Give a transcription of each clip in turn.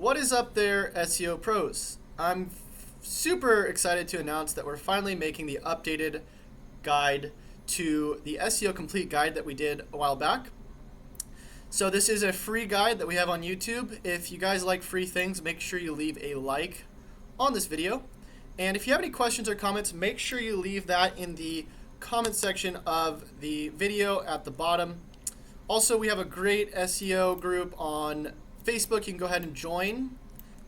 What is up there, SEO pros? I'm super excited to announce that we're finally making the updated guide to the SEO Complete guide that we did a while back. So this is a free guide that we have on YouTube. If you guys like free things, make sure you leave a like on this video. And if you have any questions or comments, make sure you leave that in the comment section of the video at the bottom. Also, we have a great SEO group on Facebook. You can go ahead and join.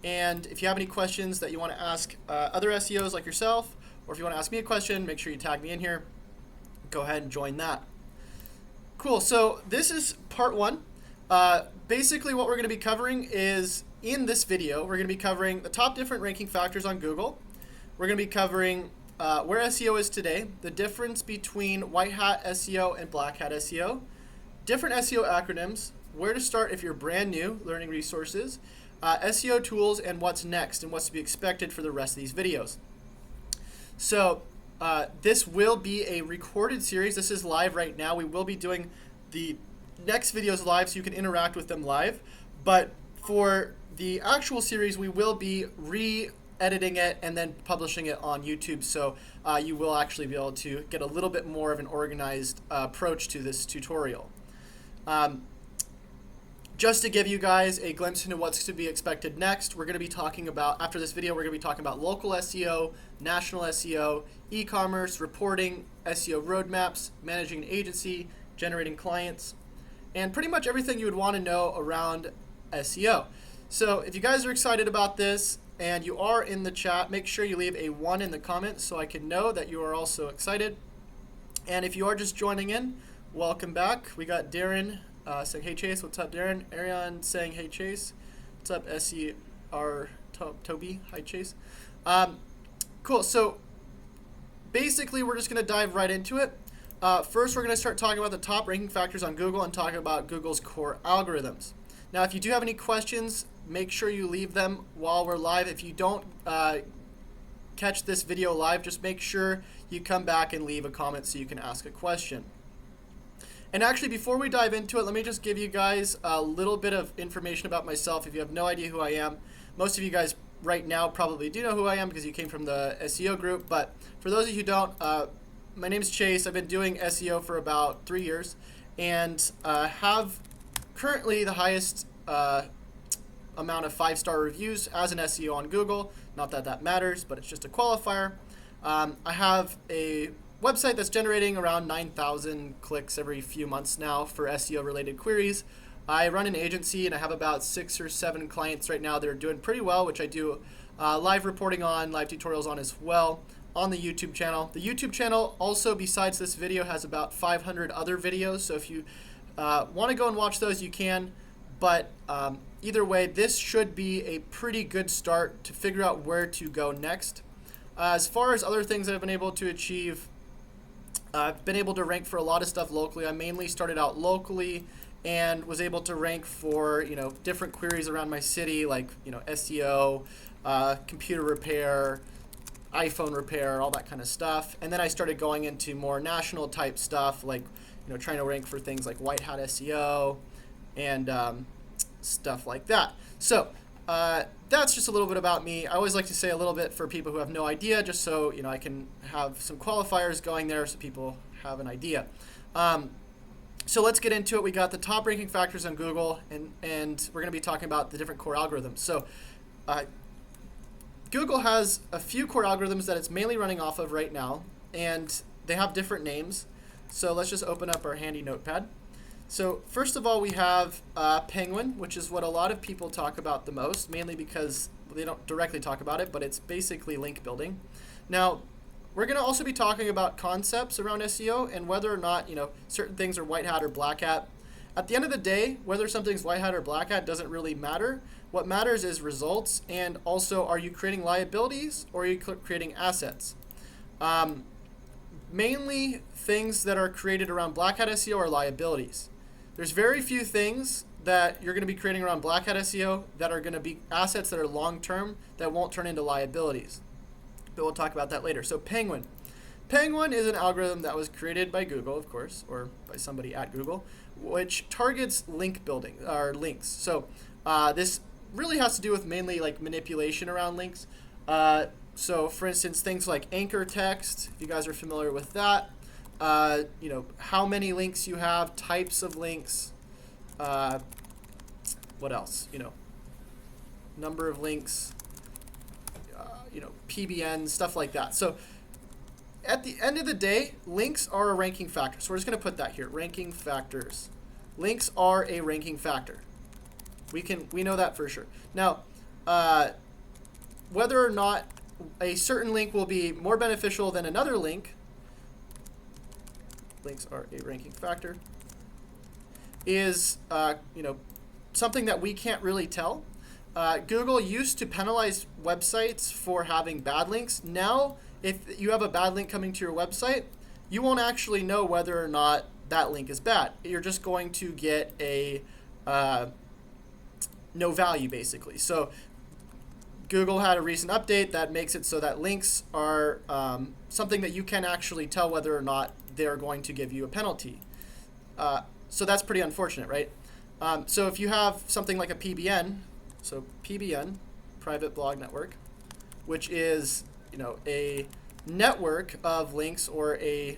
And if you have any questions that you want to ask other SEOs like yourself, or if you want to ask me a question, make sure you tag me in here. Go ahead and join that. Cool. So this is part one. Basically, what we're going to be covering is in this video, we're going to be covering the top different ranking factors on Google. We're going to be covering where SEO is today, the difference between white hat SEO and black hat SEO, different SEO acronyms, where to start if you're brand new, learning resources, SEO tools, and what's next and what's to be expected for the rest of these videos. So this will be a recorded series. This is live right now. We will be doing the next videos live so you can interact with them live. But for the actual series, we will be re-editing it and then publishing it on YouTube. So you will actually be able to get a little bit more of an organized approach to this tutorial. Just to give you guys a glimpse into what's to be expected next, we're going to be talking about, after this video, we're going to be talking about local SEO, national SEO, e-commerce, reporting, SEO roadmaps, managing an agency, generating clients, and pretty much everything you would want to know around SEO. So if you guys are excited about this and you are in the chat, make sure you leave a 1 in the comments so I can know that you are also excited. And if you are just joining in, welcome back. We got Darren saying, hey Chase, what's up Darren? Ariane saying, hey Chase. What's up SER Toby? Hi Chase. Cool, so basically we're just going to dive right into it. First we're going to start talking about the top ranking factors on Google and talk about Google's core algorithms. Now if you do have any questions, make sure you leave them while we're live. If you don't catch this video live, just make sure you come back and leave a comment so you can ask a question. And actually, before we dive into it, let me just give you guys a little bit of information about myself. If you have no idea who I am, most of you guys right now probably do know who I am because you came from the SEO group. But for those of you who don't, my name is Chase. I've been doing SEO for about 3 years and have currently the highest amount of 5-star reviews as an SEO on Google. Not that that matters, but it's just a qualifier. I have a website that's generating around 9,000 clicks every few months now for SEO related queries. I run an agency and I have about 6 or 7 clients right now that are doing pretty well, which I do live reporting on, live tutorials on as well on the YouTube channel. The YouTube channel also, besides this video, has about 500 other videos. So if you want to go and watch those, you can. But either way, this should be a pretty good start to figure out where to go next. As far as other things that I've been able to achieve, I've been able to rank for a lot of stuff locally. I mainly started out locally and was able to rank for different queries around my city, like SEO, computer repair, iPhone repair, all that kind of stuff. And then I started going into more national type stuff, like trying to rank for things like white hat SEO and stuff like that. So that's just a little bit about me. I always like to say a little bit for people who have no idea, just so I can have some qualifiers going there so people have an idea. So let's get into it. We got the top ranking factors on Google, and we're going to be talking about the different core algorithms. So Google has a few core algorithms that it's mainly running off of right now, and they have different names. So let's just open up our handy notepad. So first of all, we have Penguin, which is what a lot of people talk about the most, mainly because they don't directly talk about it, but it's basically link building. Now, we're going to also be talking about concepts around SEO and whether or not certain things are white hat or black hat. At the end of the day, whether something's white hat or black hat doesn't really matter. What matters is results, and also, are you creating liabilities or are you creating assets? Mainly, things that are created around black hat SEO are liabilities. There's very few things that you're going to be creating around black hat SEO that are going to be assets that are long-term that won't turn into liabilities. But we'll talk about that later. So Penguin. Penguin is an algorithm that was created by Google, of course, or by somebody at Google, which targets link building, or links. So this really has to do with mainly like manipulation around links. So for instance, things like anchor text, if you guys are familiar with that, you know, how many links you have, types of links, what else, you know, number of links, you know, PBN, stuff like that. So at the end of the day, links are a ranking factor. So we're just going to put that here, ranking factors. Links are a ranking factor. We know that for sure. Now, whether or not a certain link will be more beneficial than another link, links are a ranking factor, is you know, something that we can't really tell. Google used to penalize websites for having bad links. Now, if you have a bad link coming to your website, you won't actually know whether or not that link is bad. You're just going to get a no value, basically. So Google had a recent update that makes it so that links are something that you can actually tell whether or not they're going to give you a penalty. So that's pretty unfortunate, right? So if you have something like a PBN, so PBN, private blog network, which is, you know, a network of links or a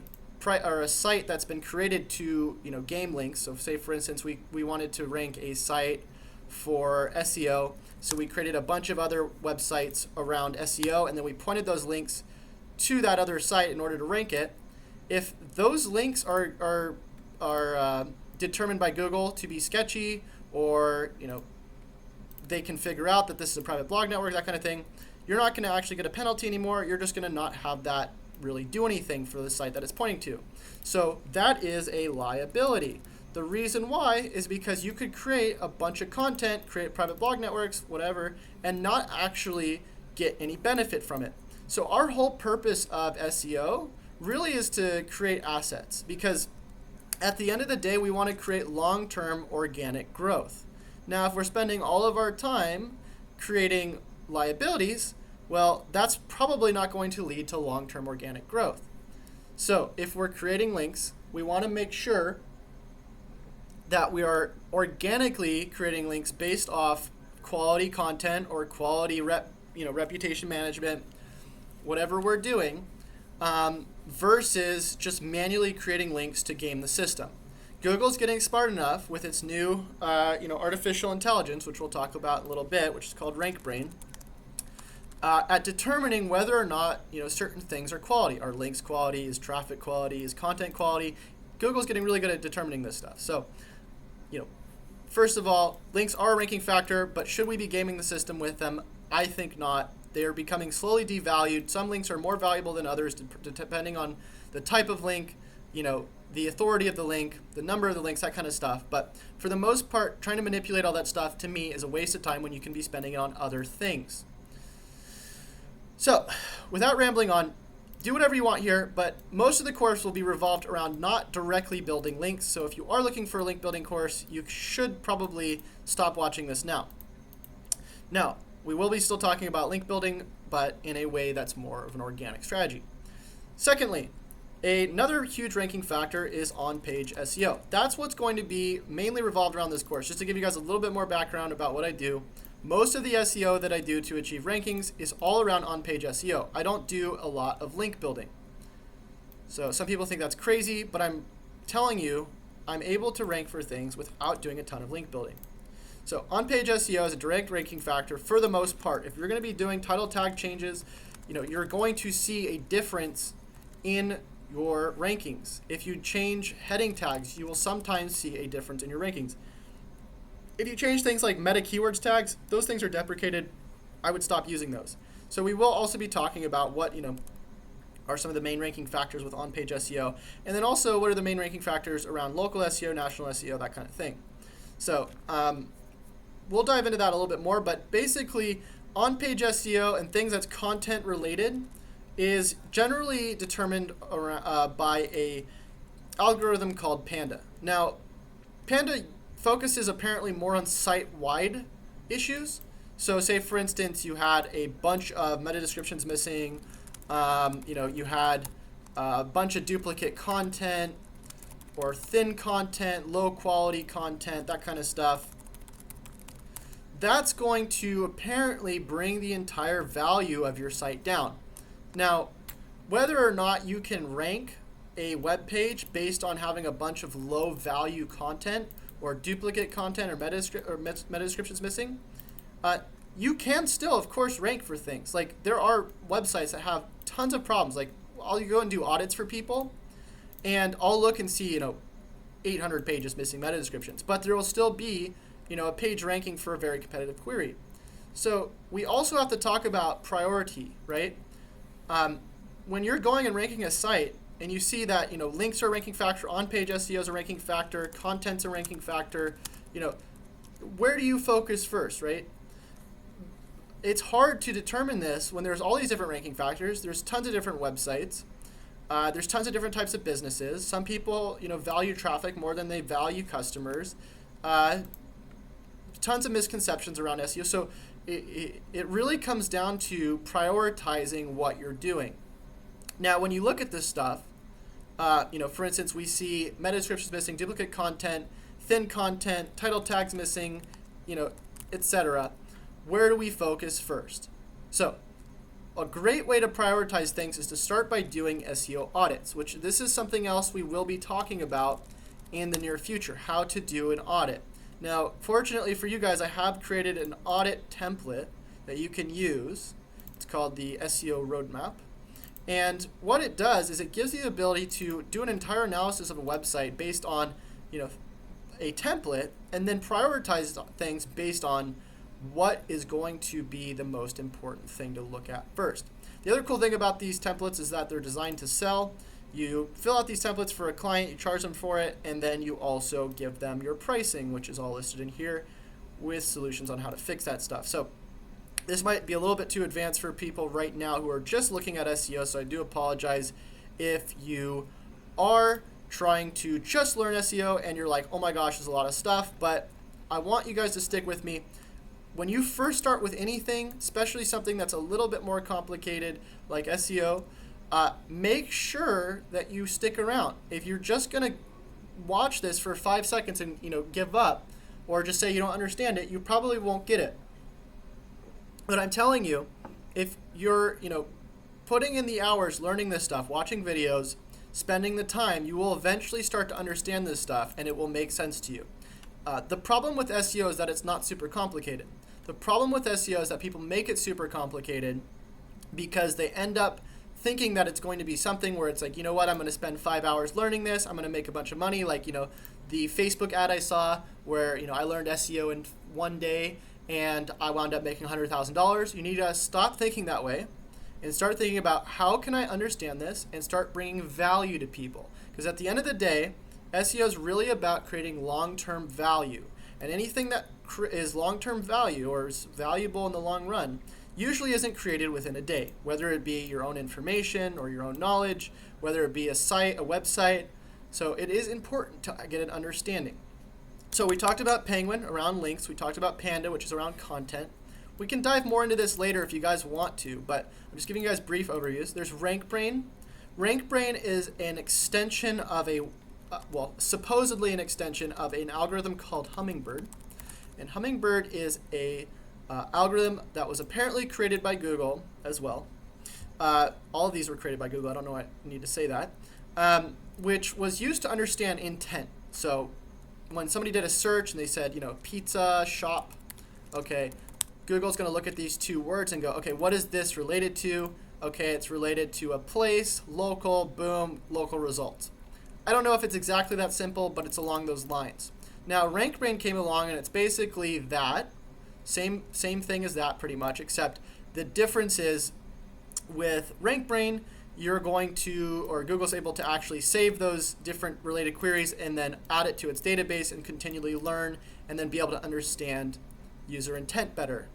site that's been created to, you know, game links. So say for instance we wanted to rank a site for SEO, so we created a bunch of other websites around SEO, and then we pointed those links to that other site in order to rank it. If those links are determined by Google to be sketchy, or, you know, they can figure out that this is a private blog network, that kind of thing, you're not going to actually get a penalty anymore. You're just going to not have that really do anything for the site that it's pointing to. So that is a liability. The reason why is because you could create a bunch of content, create private blog networks, whatever, and not actually get any benefit from it. So our whole purpose of SEO really is to create assets, because at the end of the day, we want to create long-term organic growth. Now, if we're spending all of our time creating liabilities, well, that's probably not going to lead to long-term organic growth. So if we're creating links, we want to make sure that we are organically creating links based off quality content or quality reputation management, whatever we're doing, versus just manually creating links to game the system. Google's getting smart enough with its new artificial intelligence, which we'll talk about in a little bit, which is called RankBrain, at determining whether or not, you know, certain things are quality. Are links quality? Is traffic quality? Is content quality? Google's getting really good at determining this stuff. So, you know, first of all, links are a ranking factor, but should we be gaming the system with them? I think not. They are becoming slowly devalued. Some links are more valuable than others, depending on the type of link, you know, the authority of the link, the number of the links, that kind of stuff. But for the most part, trying to manipulate all that stuff, to me, is a waste of time when you can be spending it on other things. So, without rambling on, do whatever you want here, but most of the course will be revolved around not directly building links. So if you are looking for a link building course, you should probably stop watching this now. Now, we will be still talking about link building, but in a way that's more of an organic strategy. Secondly, another huge ranking factor is on-page SEO. That's what's going to be mainly revolved around this course. Just to give you guys a little bit more background about what I do, most of the SEO that I do to achieve rankings is all around on-page SEO. I don't do a lot of link building. So some people think that's crazy, but I'm telling you, I'm able to rank for things without doing a ton of link building. So on-page SEO is a direct ranking factor for the most part. If you're going to be doing title tag changes, you know, you're going to see a difference in your rankings. If you change heading tags, you will sometimes see a difference in your rankings. If you change things like meta keywords tags, those things are deprecated. I would stop using those. So we will also be talking about what, you know, are some of the main ranking factors with on-page SEO, and then also what are the main ranking factors around local SEO, national SEO, that kind of thing. So we'll dive into that a little bit more, but basically on-page SEO and things that's content related is generally determined by a algorithm called Panda. Now, Panda focuses apparently more on site-wide issues. So say, for instance, you had a bunch of meta descriptions missing, you had a bunch of duplicate content or thin content, low quality content, that kind of stuff. that's going to apparently bring the entire value of your site down. Now, whether or not you can rank a web page based on having a bunch of low value content or duplicate content or meta descriptions missing, you can still, of course, rank for things. Like, there are websites that have tons of problems. Like, I'll go and do audits for people, and I'll look and see, 800 pages missing meta descriptions, but there will still be, a page ranking for a very competitive query. So we also have to talk about priority, right? When you're going and ranking a site and you see that, links are a ranking factor, on-page SEO is a ranking factor, content's a ranking factor, where do you focus first, right? It's hard to determine this when there's all these different ranking factors. There's tons of different websites. There's tons of different types of businesses. Some people, value traffic more than they value customers. Tons of misconceptions around SEO. So it really comes down to prioritizing what you're doing. Now, when you look at this stuff, for instance, we see meta descriptions missing, duplicate content, thin content, title tags missing, etc. Where do we focus first? So a great way to prioritize things is to start by doing SEO audits, which this is something else we will be talking about in the near future, how to do an audit. Now, fortunately for you guys, I have created an audit template that you can use. It's called the SEO Roadmap. And what it does is it gives you the ability to do an entire analysis of a website based on, a template, and then prioritize things based on what is going to be the most important thing to look at first. The other cool thing about these templates is that they're designed to sell. You fill out these templates for a client, you charge them for it, and then you also give them your pricing, which is all listed in here with solutions on how to fix that stuff. So this might be a little bit too advanced for people right now who are just looking at SEO, so I do apologize if you are trying to just learn SEO and you're like, oh my gosh, there's a lot of stuff, but I want you guys to stick with me. When you first start with anything, especially something that's a little bit more complicated like SEO, make sure that you stick around. If you're just going to watch this for 5 seconds and give up or just say you don't understand it, you probably won't get it. But I'm telling you, if you're putting in the hours learning this stuff, watching videos, spending the time, you will eventually start to understand this stuff and it will make sense to you. The problem with SEO is that it's not super complicated. The problem with SEO is that people make it super complicated because they end up thinking that it's going to be something where it's like, I'm going to spend 5 hours learning this, I'm going to make a bunch of money, like, the Facebook ad I saw where, I learned SEO in one day and I wound up making $100,000. You need to stop thinking that way and start thinking about how can I understand this and start bringing value to people. Because at the end of the day, SEO is really about creating long-term value. And anything that is long-term value or is valuable in the long run usually isn't created within a day, whether it be your own information or your own knowledge, whether it be a site, a website. So it is important to get an understanding. So we talked about Penguin around links. We talked about Panda, which is around content. We can dive more into this later if you guys want to, but I'm just giving you guys brief overviews. There's RankBrain. RankBrain is an extension of supposedly an extension of an algorithm called Hummingbird. And Hummingbird is a algorithm that was apparently created by Google as well. All of these were created by Google. I don't know why I need to say that. Which was used to understand intent. So when somebody did a search and they said, pizza shop, okay, Google's going to look at these two words and go, okay, what is this related to? Okay, it's related to a place, local, boom, local results. I don't know if it's exactly that simple, but it's along those lines. Now, RankBrain came along and it's basically that. Same thing as that pretty much, except the difference is with RankBrain, you're going to, or Google's able to actually save those different related queries and then add it to its database and continually learn and then be able to understand user intent better.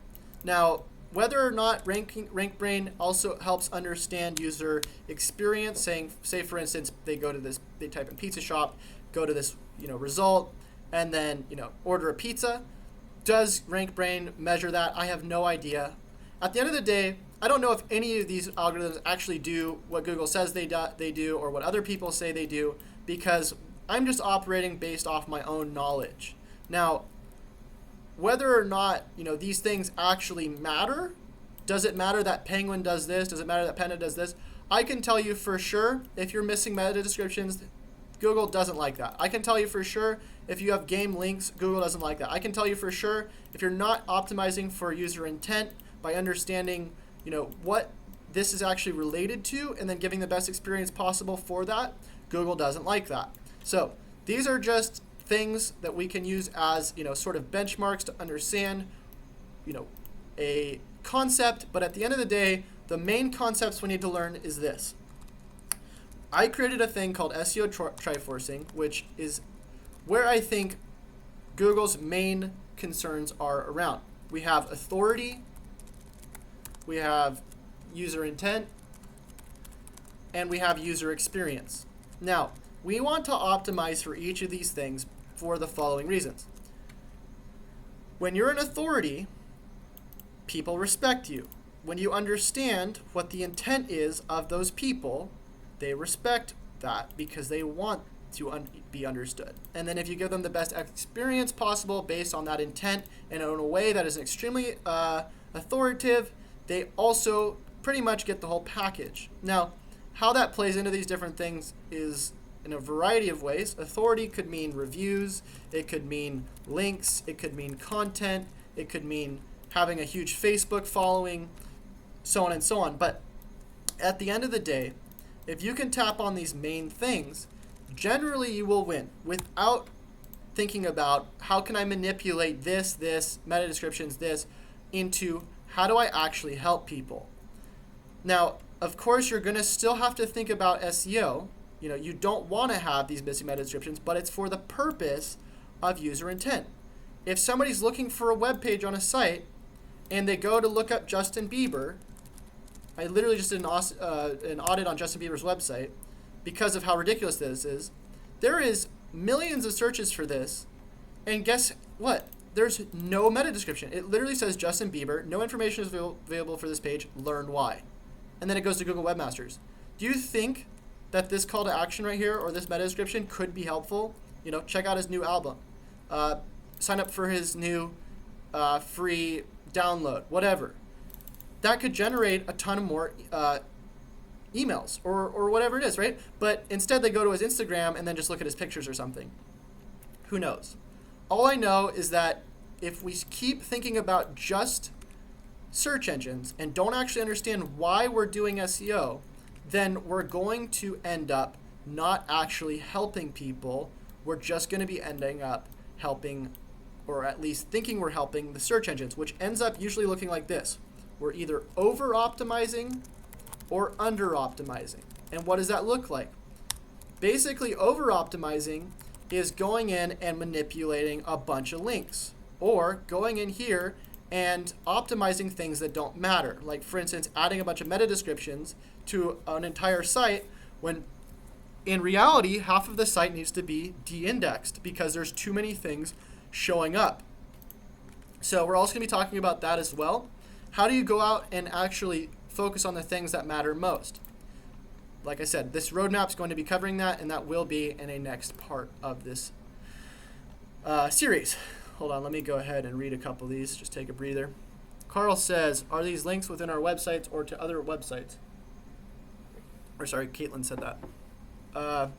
Now, whether or not RankBrain also helps understand user experience, say for instance, they go to this, they type in pizza shop, go to this, result, and then, order a pizza. Does RankBrain measure that? I have no idea. At the end of the day, I don't know if any of these algorithms actually do what Google says they do or what other people say they do, because I'm just operating based off my own knowledge. Now, whether or not, these things actually matter, does it matter that penguin does this? Does it matter that panda does this? I can tell you for sure, if you're missing meta descriptions, Google doesn't like that. I can tell you for sure, if you have game links, Google doesn't like that. I can tell you for sure, if you're not optimizing for user intent by understanding, what this is actually related to and then giving the best experience possible for that, Google doesn't like that. So these are just things that we can use as, sort of benchmarks to understand, a concept. But at the end of the day, the main concepts we need to learn is this. I created a thing called SEO Triforcing, which is where I think Google's main concerns are around. We have authority, we have user intent, and we have user experience. Now, we want to optimize for each of these things for the following reasons. When you're an authority, people respect you. When you understand what the intent is of those people, they respect that because they want to be understood. And then if you give them the best experience possible based on that intent and in a way that is extremely authoritative, they also pretty much get the whole package. Now, how that plays into these different things is in a variety of ways. Authority could mean reviews, it could mean links, it could mean content, it could mean having a huge Facebook following, so on and so on. But at the end of the day, if you can tap on these main things, generally you will win without thinking about how can I manipulate this, meta descriptions, this, into how do I actually help people. Now, of course, you're going to still have to think about SEO. You don't want to have these missing meta descriptions, but it's for the purpose of user intent. If somebody's looking for a web page on a site and they go to look up Justin Bieber, I literally just did an audit on Justin Bieber's website because of how ridiculous this is. There is millions of searches for this, and guess what? There's no meta description. It literally says Justin Bieber, no information is available for this page, learn why. And then it goes to Google Webmasters. Do you think that this call to action right here or this meta description could be helpful? Check out his new album. Sign up for his new free download, whatever. That could generate a ton of more emails or whatever it is, right? But instead they go to his Instagram and then just look at his pictures or something. Who knows? All I know is that if we keep thinking about just search engines and don't actually understand why we're doing SEO, then we're going to end up not actually helping people. We're just going to be ending up helping, or at least thinking we're helping, the search engines, which ends up usually looking like this. We're either over-optimizing or under-optimizing. And what does that look like? Basically, over-optimizing is going in and manipulating a bunch of links, or going in here and optimizing things that don't matter. Like, for instance, adding a bunch of meta descriptions to an entire site when in reality, half of the site needs to be de-indexed because there's too many things showing up. So we're also going to be talking about that as well. How do you go out and actually focus on the things that matter most? Like I said, this roadmap is going to be covering that, and that will be in a next part of this series. Hold on, let me go ahead and read a couple of these. Just take a breather. Carl says, are these links within our websites or to other websites? Or sorry, Caitlin said that.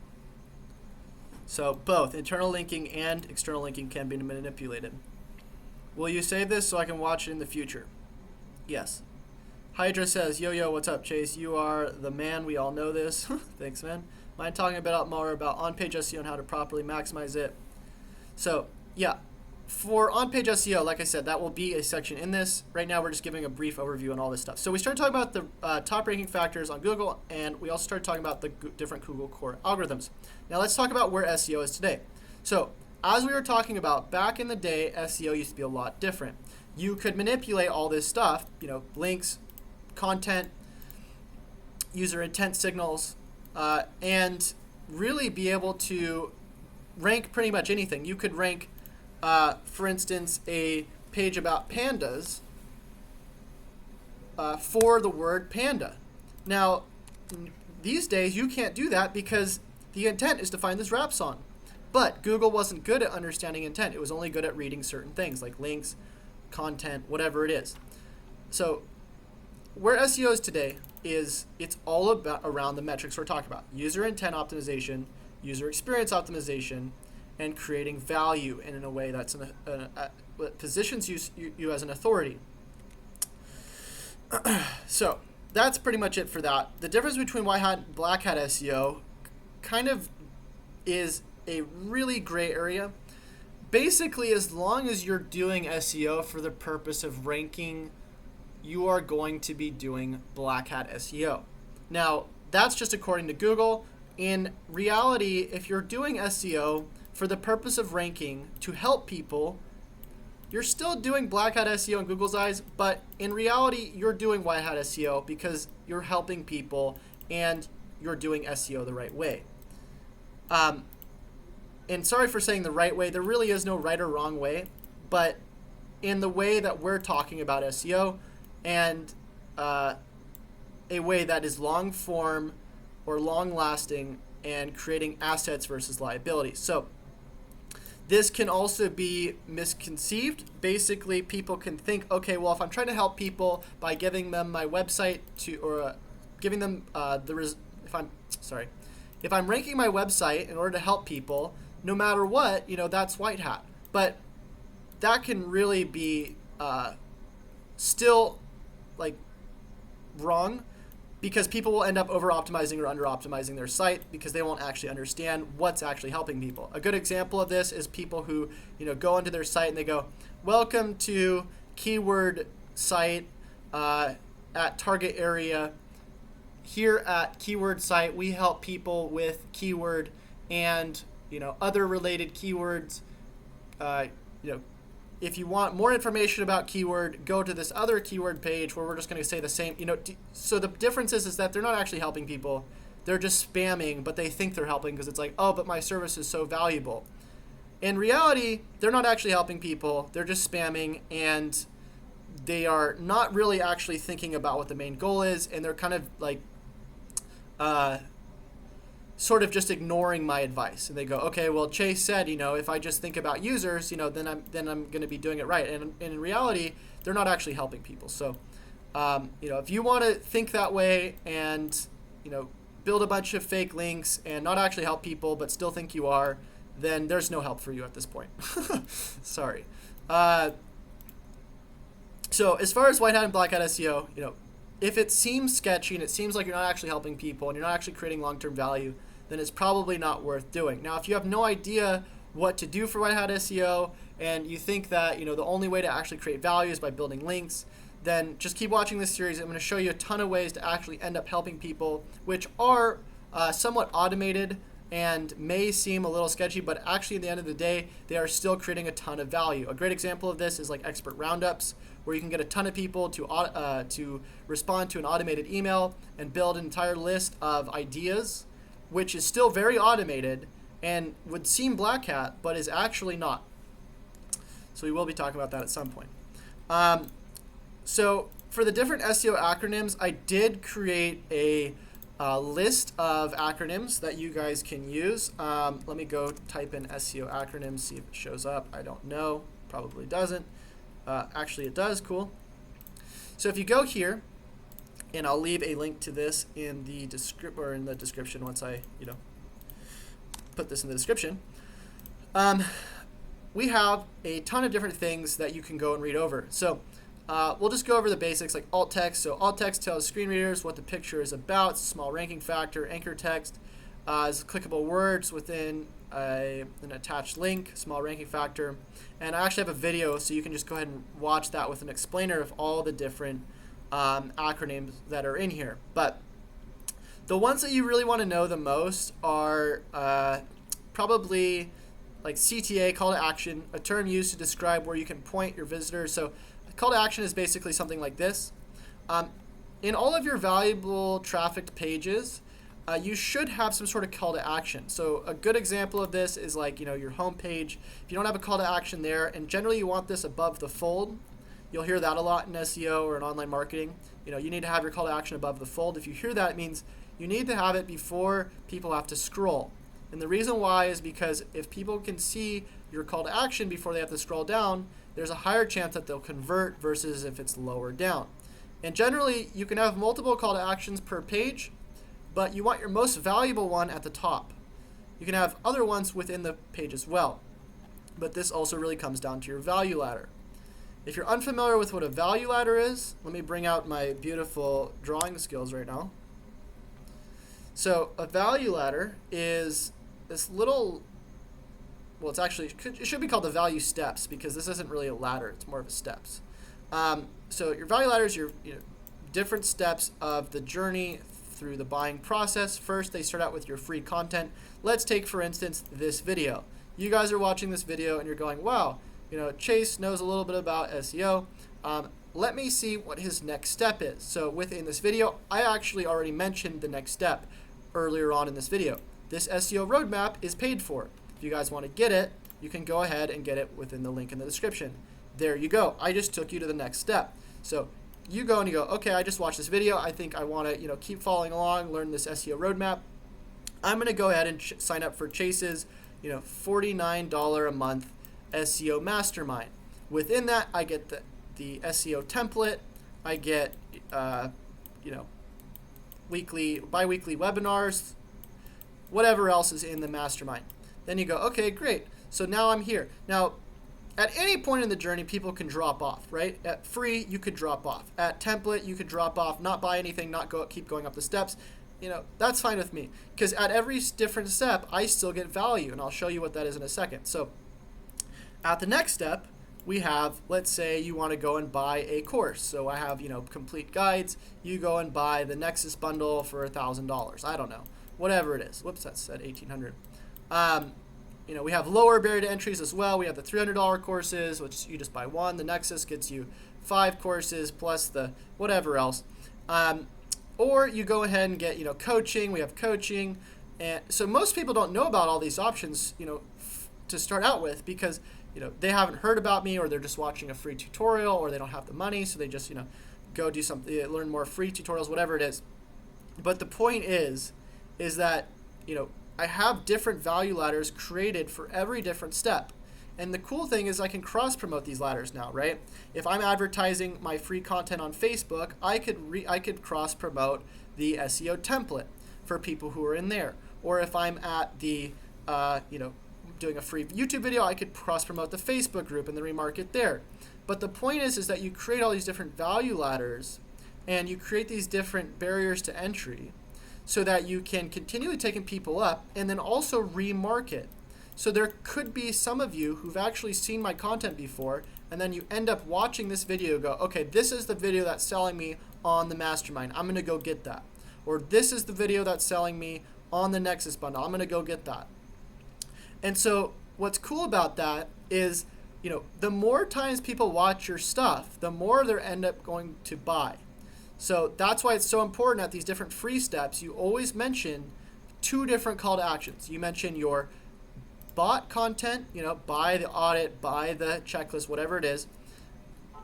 So both internal linking and external linking can be manipulated. Will you save this so I can watch it in the future? Yes. Hydra says, yo, what's up, Chase? You are the man. We all know this. Thanks, man. Mind talking about more about on-page SEO and how to properly maximize it. So, yeah. For on-page SEO, like I said, that will be a section in this. Right now, we're just giving a brief overview on all this stuff. So we started talking about the top ranking factors on Google, and we also started talking about the different Google core algorithms. Now let's talk about where SEO is today. So as we were talking about, back in the day, SEO used to be a lot different. You could manipulate all this stuff, links, content, user intent signals, and really be able to rank pretty much anything. You could rank for instance, a page about pandas for the word panda. Now, these days you can't do that because the intent is to find this rap song. But Google wasn't good at understanding intent. It was only good at reading certain things like links, content, whatever it is. So where SEO is today is it's all about around the metrics we're talking about: user intent optimization, user experience optimization, and creating value in a way that's positions you as an authority. So that's pretty much it for that. The difference between white hat and black hat SEO kind of is a really gray area. Basically, as long as you're doing SEO for the purpose of ranking, you are going to be doing black hat SEO. Now, that's just according to Google. In reality, if you're doing SEO for the purpose of ranking to help people, you're still doing black hat SEO in Google's eyes, but in reality, you're doing white hat SEO because you're helping people and you're doing SEO the right way. And sorry for saying the right way, there really is no right or wrong way, but in the way that we're talking about SEO and a way that is long form or long lasting and creating assets versus liabilities. So this can also be misconceived. Basically, people can think, okay, well, if I'm trying to help people by giving them my website or giving them if I'm ranking my website in order to help people, no matter what, that's white hat. But that can really be still wrong, because people will end up over-optimizing or under-optimizing their site because they won't actually understand what's actually helping people. A good example of this is people who go into their site and they go, welcome to keyword site at target area. Here at keyword site, we help people with keyword and other related keywords. If you want more information about keyword, go to this other keyword page where we're just going to say the same. So the difference is that they're not actually helping people. They're just spamming, but they think they're helping because it's like, oh, but my service is so valuable. In reality, they're not actually helping people. They're just spamming, and they are not really actually thinking about what the main goal is, and they're kind of sort of just ignoring my advice. And they go, okay, well, Chase said, if I just think about users, then I'm going to be doing it right. And in reality, they're not actually helping people. So, if you want to think that way and, build a bunch of fake links and not actually help people, but still think you are, then there's no help for you at this point. Sorry. So as far as white hat and black hat SEO, if it seems sketchy and it seems like you're not actually helping people and you're not actually creating long-term value, then it's probably not worth doing. Now, if you have no idea what to do for white hat SEO and you think that the only way to actually create value is by building links, then just keep watching this series. I'm going to show you a ton of ways to actually end up helping people, which are somewhat automated and may seem a little sketchy, but actually at the end of the day, they are still creating a ton of value. A great example of this is like expert roundups, where you can get a ton of people to respond to an automated email and build an entire list of ideas, which is still very automated and would seem black hat, but is actually not. So we will be talking about that at some point. So for the different SEO acronyms, I did create a list of acronyms that you guys can use. Let me go type in SEO acronyms, see if it shows up. I don't know, probably doesn't. Actually it does, cool. So if you go here, and I'll leave a link to this in the description once I, put this in the description. We have a ton of different things that you can go and read over. So we'll just go over the basics like alt text. So alt text tells screen readers what the picture is about. It's a small ranking factor. Anchor text is clickable words within an attached link, small ranking factor. And I actually have a video, so you can just go ahead and watch that with an explainer of all the different acronyms that are in here. But the ones that you really want to know the most are probably like CTA, call to action, a term used to describe where you can point your visitors. So call to action is basically something like this. In all of your valuable trafficked pages, you should have some sort of call to action. So a good example of this is like, your home page. If you don't have a call to action there, and generally you want this above the fold, you'll hear that a lot in SEO or in online marketing. You need to have your call to action above the fold. If you hear that, it means you need to have it before people have to scroll. And the reason why is because if people can see your call to action before they have to scroll down, there's a higher chance that they'll convert versus if it's lower down. And generally, you can have multiple call to actions per page, but you want your most valuable one at the top. You can have other ones within the page as well, but this also really comes down to your value ladder. If you're unfamiliar with what a value ladder is, let me bring out my beautiful drawing skills right now. So a value ladder is this little, well, it's actually, it should be called the value steps because this isn't really a ladder, it's more of a steps. So your value ladder is your different steps of the journey through the buying process. First, they start out with your free content. Let's take, for instance, this video. You guys are watching this video and you're going, wow, Chase knows a little bit about SEO. Let me see what his next step is. So within this video, I actually already mentioned the next step earlier on in this video. This SEO roadmap is paid for. If you guys want to get it, you can go ahead and get it within the link in the description. There you go. I just took you to the next step. So you go and you go, okay, I just watched this video. I think I want to keep following along, learn this SEO roadmap. I'm going to go ahead and sign up for Chase's $49 a month SEO mastermind. Within that, I get the SEO template. I get bi-weekly webinars, whatever else is in the mastermind. Then you go, okay, great. So now I'm here. Now, at any point in the journey, people can drop off, right? At free, you could drop off. At template, you could drop off, not buy anything, keep going up the steps. That's fine with me because at every different step, I still get value, and I'll show you what that is in a second. So at the next step, we have, let's say you want to go and buy a course. So I have, complete guides. You go and buy the Nexus bundle for $1,000. I don't know, whatever it is. Whoops, that said $1,800. We have lower barrier to entries as well. We have the $300 courses, which you just buy one. The Nexus gets you 5 courses plus the whatever else. Or you go ahead and get, coaching. We have coaching. And so most people don't know about all these options, to start out with because, they haven't heard about me, or they're just watching a free tutorial, or they don't have the money. So they just, go do something, learn more free tutorials, whatever it is. But the point is that, I have different value ladders created for every different step. And the cool thing is I can cross-promote these ladders now, right? If I'm advertising my free content on Facebook, I could cross-promote the SEO template for people who are in there. Or if I'm at the, doing a free YouTube video, I could cross-promote the Facebook group and then remarket there. But the point is that you create all these different value ladders and you create these different barriers to entry so that you can continually take people up and then also remarket. So there could be some of you who've actually seen my content before, and then you end up watching this video and go, okay, this is the video that's selling me on the mastermind. I'm going to go get that. Or this is the video that's selling me on the Nexus bundle. I'm going to go get that. And so what's cool about that is, the more times people watch your stuff, the more they end up going to buy. So that's why it's so important at these different free steps. You always mention 2 different call to actions. You mention your bought content, buy the audit, buy the checklist, whatever it is,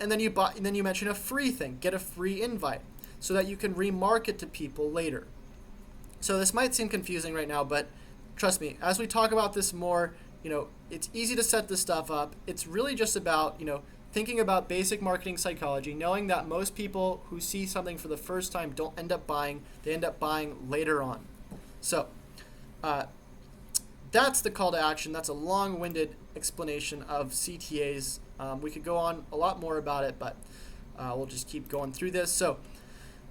and then you mention a free thing, get a free invite, so that you can remarket to people later. So this might seem confusing right now, but trust me, as we talk about this more, it's easy to set this stuff up. It's really just about, thinking about basic marketing psychology, knowing that most people who see something for the first time don't end up buying, they end up buying later on. So that's the call to action. That's a long-winded explanation of CTAs. We could go on a lot more about it, but we'll just keep going through this. So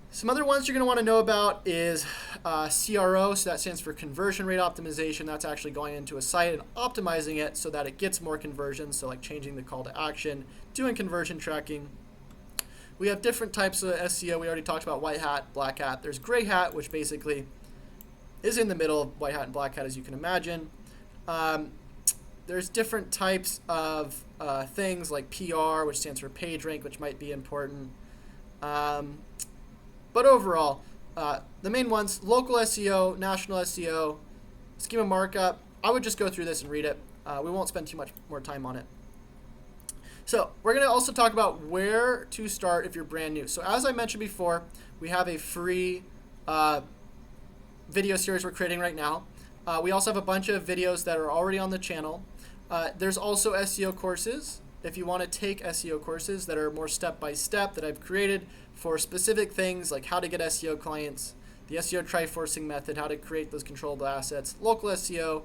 some other ones you're going to want to know about is CRO, so that stands for conversion rate optimization. That's actually going into a site and optimizing it so that it gets more conversions, so like changing the call to action, doing conversion tracking. We have different types of SEO. We already talked about white hat, black hat. There's gray hat, which basically is in the middle of white hat and black hat, as you can imagine. There's different types of things like PR, which stands for page rank, which might be important. But overall, the main ones, local SEO, national SEO, schema markup. I would just go through this and read it. We won't spend too much more time on it. So we're going to also talk about where to start if you're brand new. So as I mentioned before, we have a free video series we're creating right now. We also have a bunch of videos that are already on the channel. There's also SEO courses. If you want to take SEO courses that are more step-by-step that I've created for specific things like how to get SEO clients, the SEO triforcing method, how to create those controllable assets, local SEO,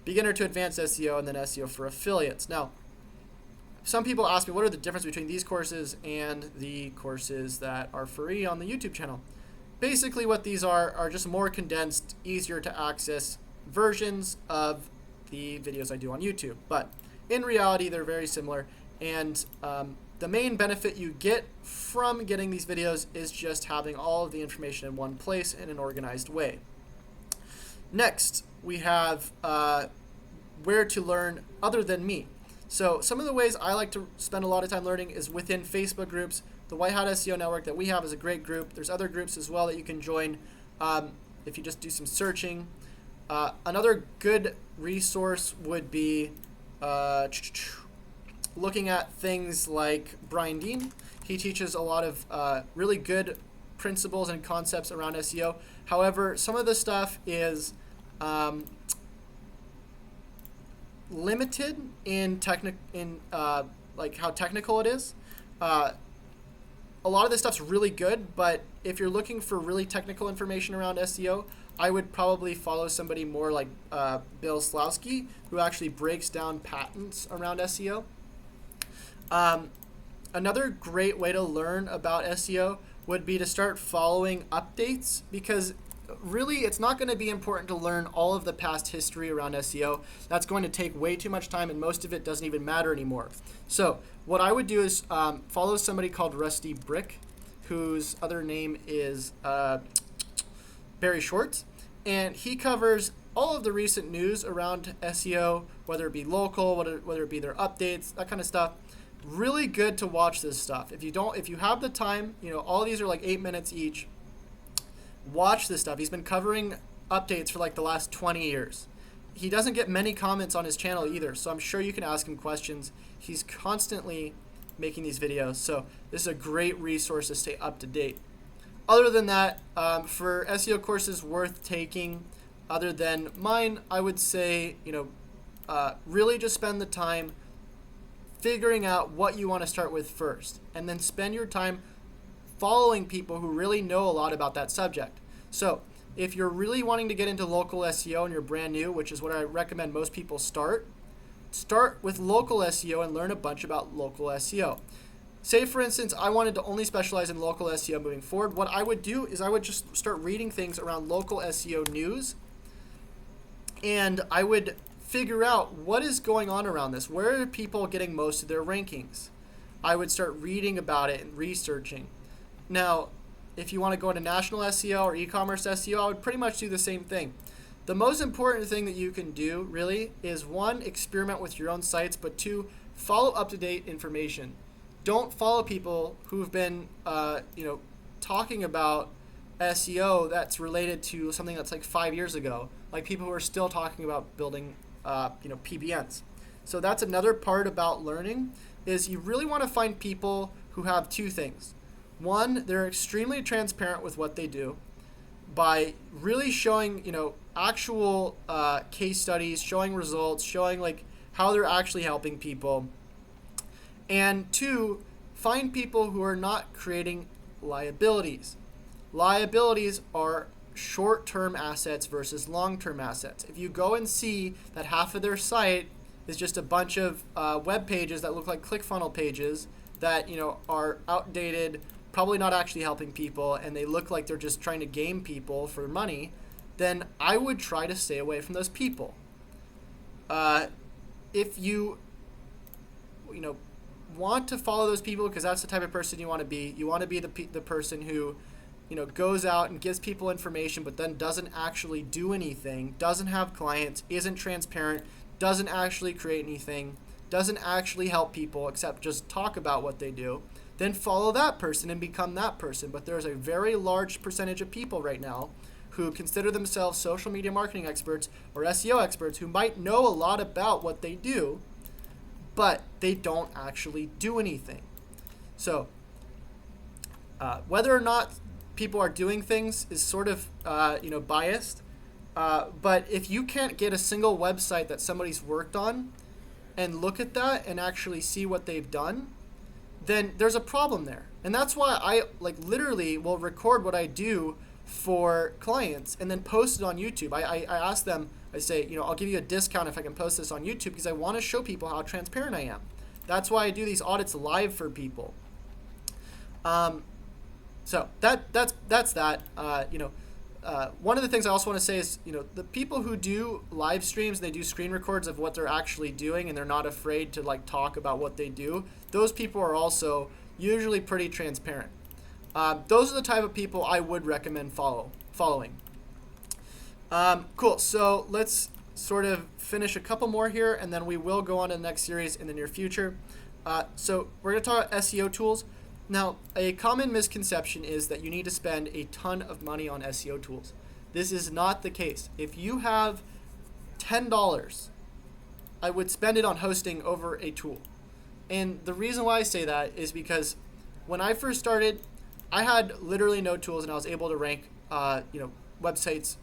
beginner to advanced SEO, and then SEO for affiliates. Now, some people ask me what are the difference between these courses and the courses that are free on the YouTube channel. Basically what these are just more condensed, easier to access versions of the videos I do on YouTube. But in reality, they're very similar. And the main benefit you get from getting these videos is just having all of the information in one place in an organized way. Next, we have where to learn other than me. So some of the ways I like to spend a lot of time learning is within Facebook groups. The White Hat SEO network that we have is a great group. There's other groups as well that you can join if you just do some searching. Another good resource would be looking at things like Brian Dean. He teaches a lot of really good principles and concepts around SEO. However, some of the stuff is limited in like how technical it is. A lot of this stuff's really good, but if you're looking for really technical information around SEO, I would probably follow somebody more like Bill Slawski, who actually breaks down patents around SEO. Another great way to learn about SEO would be to start following updates, because really it's not going to be important to learn all of the past history around SEO. That's going to take way too much time, and most of it doesn't even matter anymore. So what I would do is follow somebody called Rusty Brick, whose other name is Barry Schwartz, and he covers all of the recent news around SEO, whether it be local, whether it be their updates, that kind of stuff. Really good to watch this stuff. If you have the time, all these are like 8 minutes each. Watch this stuff. He's been covering updates for like the last 20 years. He doesn't get many comments on his channel either, so I'm sure you can ask him questions. He's constantly making these videos, so this is a great resource to stay up to date. Other than that, for SEO courses worth taking, other than mine, I would say, really just spend the time figuring out what you want to start with first, and then spend your time following people who really know a lot about that subject. So if you're really wanting to get into local SEO and you're brand new, which is what I recommend most people start with local SEO and learn a bunch about local SEO. Say, for instance, I wanted to only specialize in local SEO moving forward. What I would do is I would just start reading things around local SEO news, and I would figure out what is going on around this. Where are people getting most of their rankings? I would start reading about it and researching. Now, if you want to go into national SEO or e-commerce SEO, I would pretty much do the same thing. The most important thing that you can do, really, is 1, experiment with your own sites, but 2, follow up-to-date information. Don't follow people who've been, talking about SEO that's related to something that's like 5 years ago, like people who are still talking about building, PBNs. So that's another part about learning, is you really want to find people who have 2 things. 1, they're extremely transparent with what they do by really showing, actual case studies, showing results, showing like how they're actually helping people. And 2, find people who are not creating liabilities. Liabilities are short-term assets versus long-term assets. If you go and see that half of their site is just a bunch of web pages that look like ClickFunnels pages that are outdated, probably not actually helping people, and they look like they're just trying to game people for money, then I would try to stay away from those people. If you want to follow those people, because that's the type of person you want to be the person who goes out and gives people information but then doesn't actually do anything, doesn't have clients, isn't transparent, doesn't actually create anything, doesn't actually help people except just talk about what they do, then follow that person and become that person. But there's a very large percentage of people right now who consider themselves social media marketing experts or SEO experts who might know a lot about what they do, but they don't actually do anything. So whether or not people are doing things is sort of biased. But if you can't get a single website that somebody's worked on and look at that and actually see what they've done, then there's a problem there. And that's why I literally will record what I do for clients and then post it on YouTube. I ask them, I say, I'll give you a discount if I can post this on YouTube because I want to show people how transparent I am. That's why I do these audits live for people. So that's that. One of the things I also want to say is, the people who do live streams, they do screen records of what they're actually doing, and they're not afraid to talk about what they do. Those people are also usually pretty transparent. Those are the type of people I would recommend following. Cool. So let's sort of finish a couple more here, and then we will go on to the next series in the near future. So we're going to talk about SEO tools. Now, a common misconception is that you need to spend a ton of money on SEO tools. This is not the case. If you have $10, I would spend it on hosting over a tool. And the reason why I say that is because when I first started, I had literally no tools, and I was able to rank, websites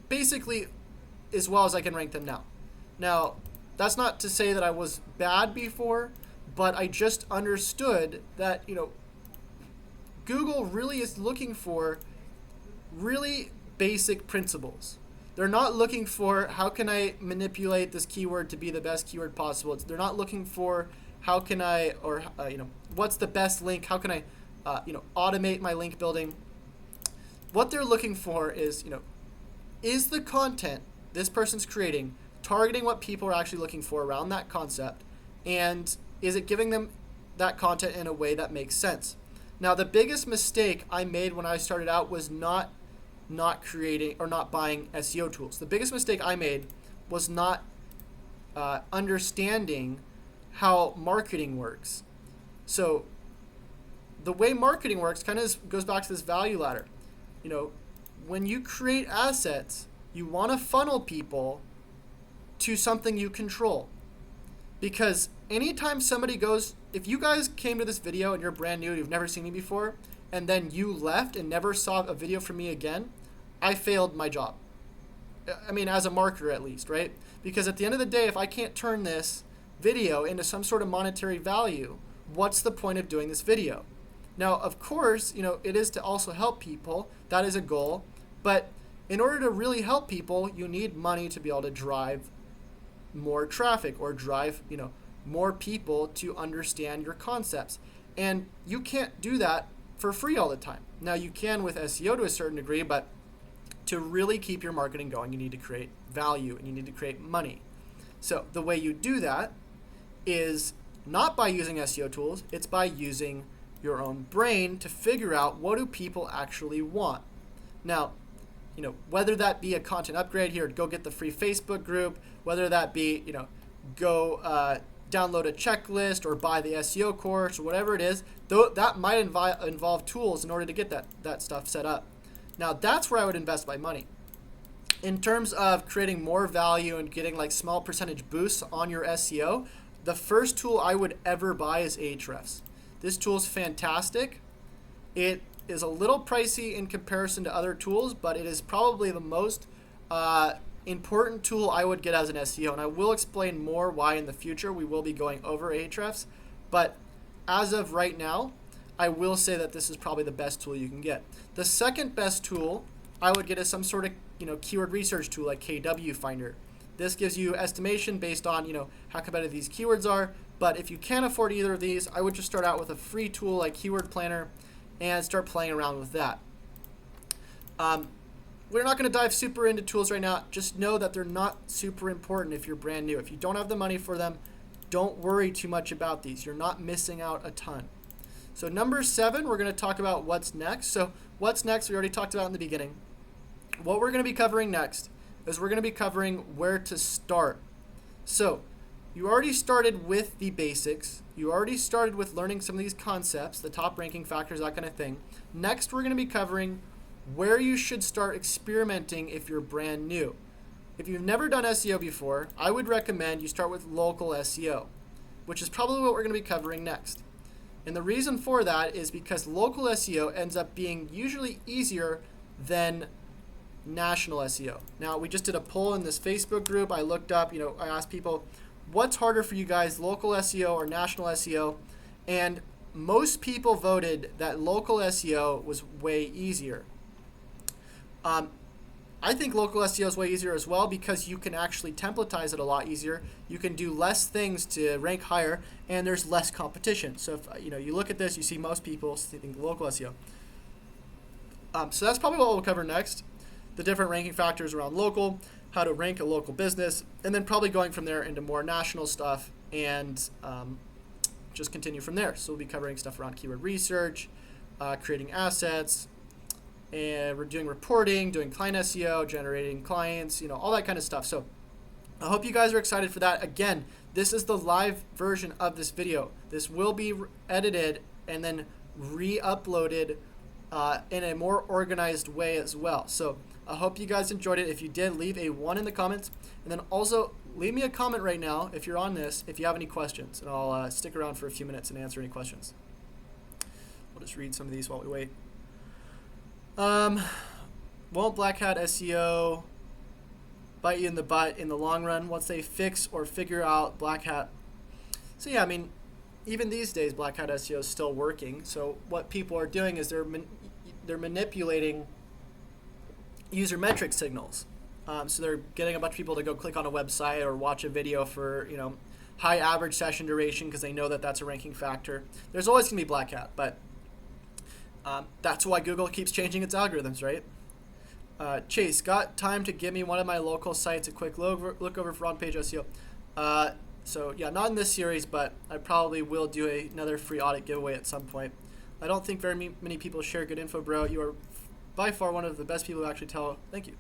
basically as well as I can rank them now. Now, that's not to say that I was bad before, but I just understood that, Google really is looking for really basic principles. They're not looking for how can I manipulate this keyword to be the best keyword possible. They're not looking for how can I, or what's the best link? How can I, automate my link building? What they're looking for is, is the content this person's creating targeting what people are actually looking for around that concept, and is it giving them that content in a way that makes sense? Now, the biggest mistake I made when I started out was not creating or not buying SEO tools. The biggest mistake I made was not understanding how marketing works. So the way marketing works kind of goes back to this value ladder. When you create assets, you want to funnel people to something you control. Because anytime somebody goes, if you guys came to this video and you're brand new, you've never seen me before, and then you left and never saw a video from me again, I failed my job. I mean, as a marketer at least, right? Because at the end of the day, if I can't turn this video into some sort of monetary value, what's the point of doing this video? Now, of course, it is to also help people. That is a goal. But in order to really help people, you need money to be able to drive more traffic or drive, more people to understand your concepts. And you can't do that for free all the time. Now, you can with SEO to a certain degree, but to really keep your marketing going, you need to create value and you need to create money. So the way you do that is not by using SEO tools, it's by using your own brain to figure out what do people actually want. Now, whether that be a content upgrade here, go get the free Facebook group, whether that be, go download a checklist or buy the SEO course or whatever it is, that might involve tools in order to get that stuff set up. Now, that's where I would invest my money. In terms of creating more value and getting small percentage boosts on your SEO, the first tool I would ever buy is Ahrefs. This tool is fantastic. It is a little pricey in comparison to other tools, but it is probably the most important tool I would get as an SEO, and I will explain more why in the future. We will be going over Ahrefs, but as of right now, I will say that this is probably the best tool you can get. The second best tool I would get is some sort of keyword research tool like KW Finder. This gives you estimation based on how competitive these keywords are, but if you can't afford either of these, I would just start out with a free tool like Keyword Planner and start playing around with that. We're not going to dive super into tools right now. Just know that they're not super important if you're brand new. If you don't have the money for them, don't worry too much about these. You're not missing out a ton. So number 7, we're going to talk about what's next. So what's next, we already talked about in the beginning. What we're going to be covering next is we're going to be covering where to start. So you already started with the basics. You already started with learning some of these concepts, the top ranking factors, that kind of thing. Next, we're going to be covering where you should start experimenting if you're brand new. If you've never done SEO before, I would recommend you start with local SEO, which is probably what we're going to be covering next. And the reason for that is because local SEO ends up being usually easier than national SEO. Now, we just did a poll in this Facebook group. I looked up, I asked people, what's harder for you guys, local SEO or national SEO? And most people voted that local SEO was way easier. I think local SEO is way easier as well because you can actually templatize it a lot easier. You can do less things to rank higher, and there's less competition. So if you look at this, you see most people think local SEO. So that's probably what we'll cover next. The different ranking factors around local, how to rank a local business, and then probably going from there into more national stuff and just continue from there. So we'll be covering stuff around keyword research, creating assets, and we're doing reporting, doing client SEO, generating clients, all that kind of stuff. So I hope you guys are excited for that. Again, this is the live version of this video. This will be edited and then re-uploaded in a more organized way as well. So I hope you guys enjoyed it. If you did, leave a 1 in the comments, and then also leave me a comment right now if you're on this, if you have any questions, and I'll stick around for a few minutes and answer any questions. We'll just read some of these while we wait. Won't Black Hat SEO bite you in the butt in the long run once they fix or figure out Black Hat? So yeah, I mean, even these days, Black Hat SEO is still working. So what people are doing is they're manipulating user metric signals. So they're getting a bunch of people to go click on a website or watch a video for high average session duration because they know that that's a ranking factor. There's always going to be Black Hat, but that's why Google keeps changing its algorithms, right? Chase, got time to give me one of my local sites a quick look over for on-page SEO? So yeah, not in this series, but I probably will do another free audit giveaway at some point. I don't think very many people share good info, bro. You are by far one of the best people to actually tell. Thank you.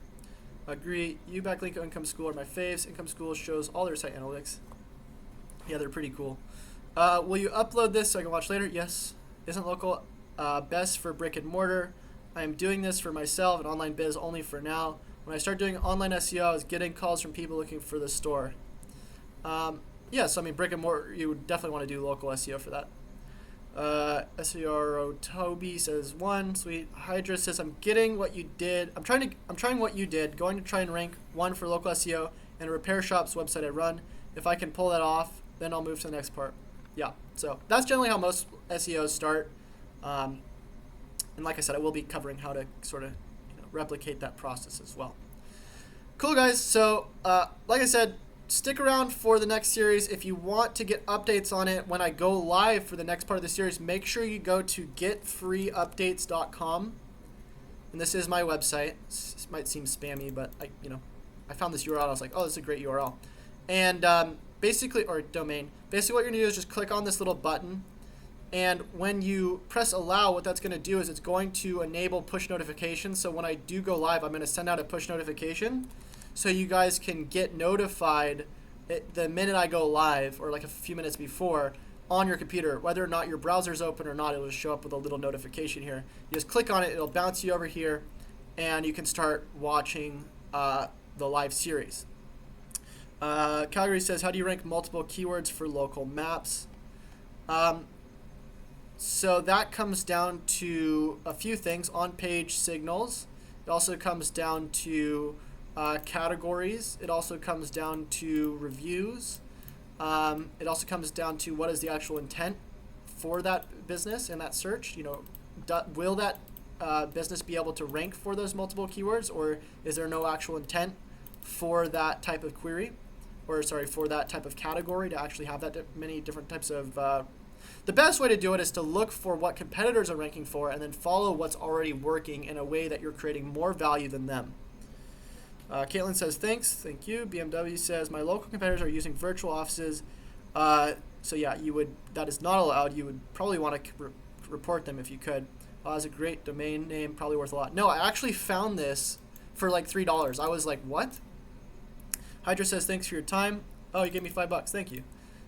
Agree. You, Backlink, Income School are my faves. Income School shows all their site analytics. Yeah, they're pretty cool. Will you upload this so I can watch later? Yes. Isn't local best for brick and mortar? I am doing this for myself and online biz only for now. When I started doing online SEO, I was getting calls from people looking for the store. Yes, I mean, brick and mortar, you would definitely want to do local SEO for that. SEO Toby says 1. Sweet. Hydra says, I'm getting what you did. I'm trying what you did. Going to try and rank 1 for local SEO and a repair shop's website I run. If I can pull that off, then I'll move to the next part. Yeah. So that's generally how most SEOs start. And like I said, I will be covering how to sort of replicate that process as well. Cool, guys. So like I said, stick around for the next series. If you want to get updates on it when I go live for the next part of the series, make sure you go to getfreeupdates.com. And this is my website. This might seem spammy, but I found this URL. I was like, oh, this is a great URL. And basically, or domain, basically what you're going to do is just click on this little button. And when you press allow, what that's going to do is it's going to enable push notifications. So when I do go live, I'm going to send out a push notification so you guys can get notified the minute I go live, or like a few minutes before, on your computer. Whether or not your browser's open or not, it'll just show up with a little notification here. You just click on it, it'll bounce you over here, and you can start watching the live series. Calgary says, how do you rank multiple keywords for local maps? So that comes down to a few things. On-page signals. It also comes down to categories. It also comes down to reviews. It also comes down to what is the actual intent for that business and that search. Will that business be able to rank for those multiple keywords, or is there no actual intent for that type of query, or for that type of category to actually have that many different types of the best way to do it is to look for what competitors are ranking for and then follow what's already working in a way that you're creating more value than them. Caitlin says, thanks. Thank you. BMW says, my local competitors are using virtual offices. So yeah, that is not allowed. You would probably want to report them if you could. That's a great domain name, probably worth a lot. No, I actually found this for like $3. I was like, what? Hydra says, thanks for your time. Oh, you gave me $5. Thank you.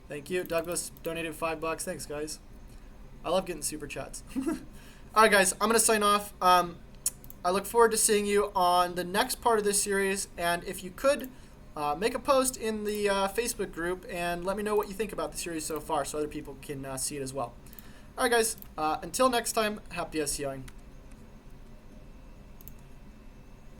Thank you. Douglas donated $5. Thanks, guys. I love getting super chats. All right, guys, I'm going to sign off. I look forward to seeing you on the next part of this series. And if you could, make a post in the Facebook group and let me know what you think about the series so far so other people can see it as well. All right, guys. Until next time, happy SEOing.